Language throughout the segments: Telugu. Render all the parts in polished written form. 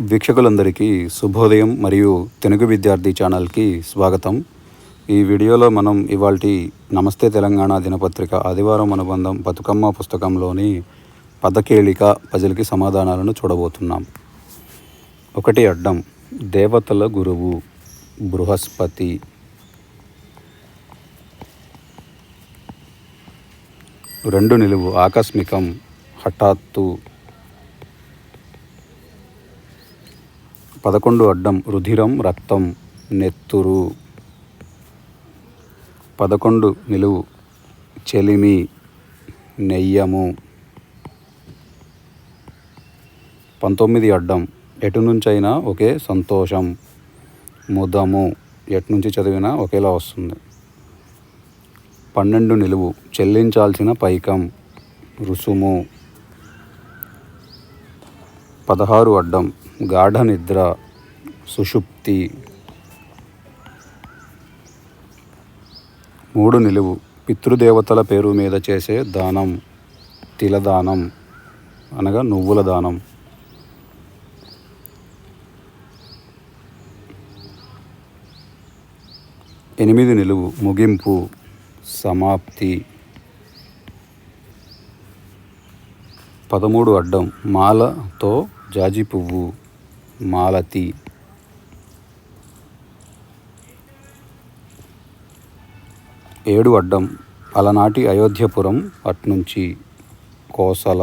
వీక్షకులందరికీ శుభోదయం మరియు తెలుగు విద్యార్థి ఛానల్కి స్వాగతం. ఈ వీడియోలో మనం ఇవాల్టి నమస్తే తెలంగాణ దినపత్రిక ఆదివారం అనుబంధం బతుకమ్మ పుస్తకంలోని పదకేళిక పజిల్కి సమాధానాలను చూడబోతున్నాం. 1 అడ్డం దేవతల గురువు బృహస్పతి. 2 నిలువు ఆకస్మికం హఠాత్తు. 11 అడ్డం రుధిరం రక్తం నెత్తురు. 11 నిలువు చెలిమి నెయ్యము. 19 అడ్డం ఎటు నుంచైనా ఒకే సంతోషం ముదము. ఎటు నుంచి చదివినా ఒకేలా వస్తుంది. 12 నిలువు చెల్లించాల్సిన పైకం రుసుము. 16 అడ్డం గాఢ నిద్ర సుషుప్తి. 3 నిలువు పితృదేవతల పేరు మీద చేసే దానం తిలదానం అనగా నువ్వుల దానం. 8 నిలువు ముగింపు సమాప్తి. 13 అడ్డం మాలతో జాజి పువ్వు మాలతి. 7 అడ్డం అలనాటి అయోధ్యపురం అట్నుంచి కోసల.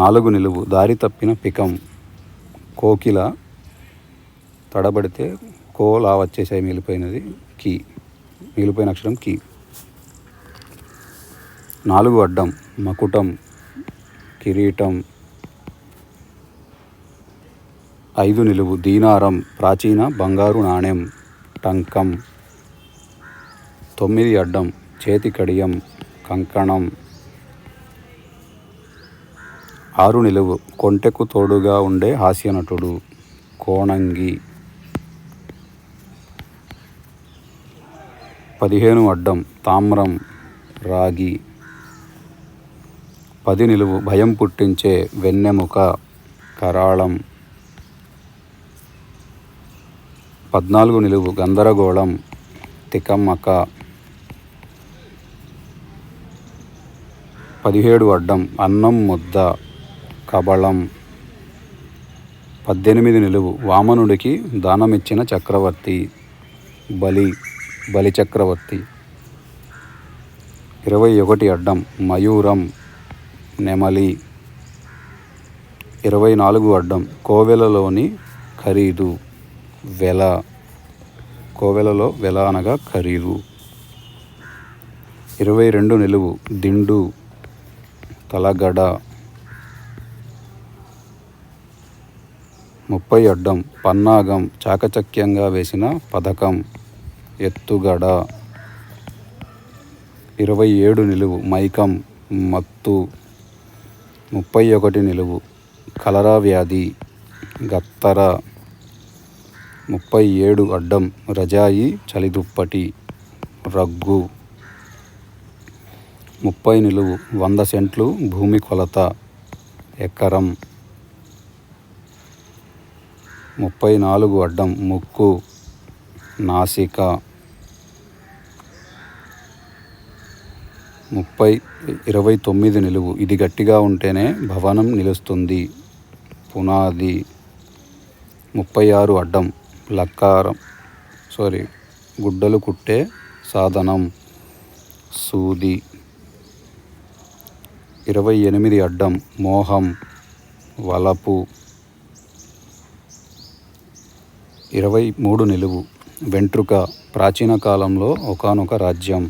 4 నిలువు దారి తప్పిన పికం కోకిల తడబడితే కోలా వచ్చేసాయి మిగిలిపోయినది కీ మిగిలిపోయిన అక్షరం కీ. 4 అడ్డం మకుటం కిరీటం. 5 నిలువు దీనారం ప్రాచీన బంగారు నాణెం టంకం. 9 అడ్డం చేతి కడియం కంకణం. 6 నిలువు కొంటెకు తోడుగా ఉండే హాస్యనటుడు కోణంగి. 15 అడ్డం తామ్రం రాగి. 10 నిలువు భయం పుట్టించే వెన్నెముక కరాళం. 14 నిలువు గందరగోళం తికమక. 17 అడ్డం అన్నం ముద్ద కబళం. 18 నిలువు వామనుడికి దానమిచ్చిన చక్రవర్తి బలి చక్రవర్తి. 21 అడ్డం మయూరం నెమలి. 24 అడ్డం కోవెలలోని ఖరీదు వెల. కోవెలలో వెల అనగా ఖరీదు. 22 నిలువు దిండు తలగడ. 30 అడ్డం పన్నాగం చాకచక్యంగా వేసిన పథకం ఎత్తుగడ. 27 నిలువు మైకం మత్తు. 31 నిలువు కలరా వ్యాధి గత్తర. 37 అడ్డం రజాయి చలిదుప్పటి రగ్గు. 30 నిలువు 100 సెంట్లు భూమి కొలత ఎకరం. 34 అడ్డం ముక్కు నాసిక. 29 నిలువు ఇది గట్టిగా ఉంటేనే భవనం నిలుస్తుంది పునాది. 36 అడ్డం లక్కారం గుడ్డలు కుట్టే సాధనం సూది. 28 అడ్డం మోహం వలపు. 23 నిలువు వెంట్రుక ప్రాచీన కాలంలో ఒకానొక రాజ్యం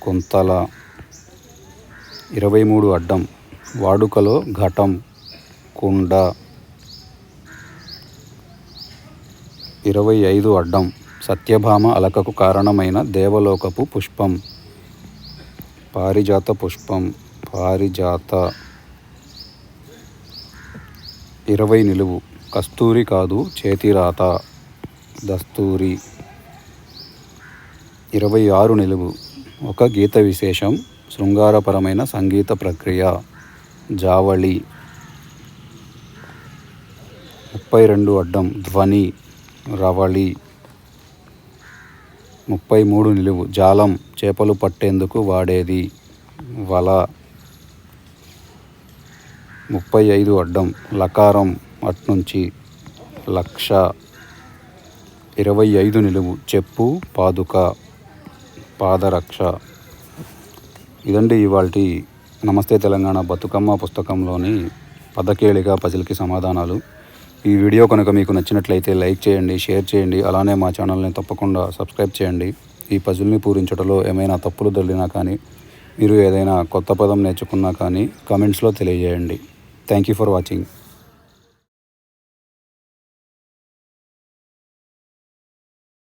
కుంతల. 23 అడ్డం వాడుకలో ఘటం కుండ. 25 అడ్డం సత్యభామ అలకకు కారణమైన దేవలోకపు పుష్పం పారిజాత పుష్పం పారిజాత. 20 నిలువు కస్తూరి కాదు చేతిరాత దస్తూరి. 26 నిలువు ఒక గీత విశేషం శృంగారపరమైన సంగీత ప్రక్రియ జావళి. 32 అడ్డం ధ్వని రవళి. 33 నిలువు జాలం చేపలు పట్టేందుకు వాడేది వల. 35 అడ్డం లకారం అట్నుంచి లక్ష. 25 నిలువు చెప్పు పాదుక పాదరక్ష. ఇదండి ఇవాల్టి నమస్తే తెలంగాణ బతుకమ్మ పుస్తకంలోని పదకేళిక పజిల్కి సమాధానాలు. ఈ వీడియో కనుక మీకు నచ్చినట్లయితే లైక్ చేయండి, షేర్ చేయండి. అలానే మా ఛానల్ని తప్పకుండా సబ్స్క్రైబ్ చేయండి. ఈ పజిల్ని పూరించడంలో ఏమైనా తప్పులు దొర్లినా కానీ, మీరు ఏదైనా కొత్త పదం నేర్చుకున్నా కానీ కామెంట్స్లో తెలియజేయండి. Thank you for watching.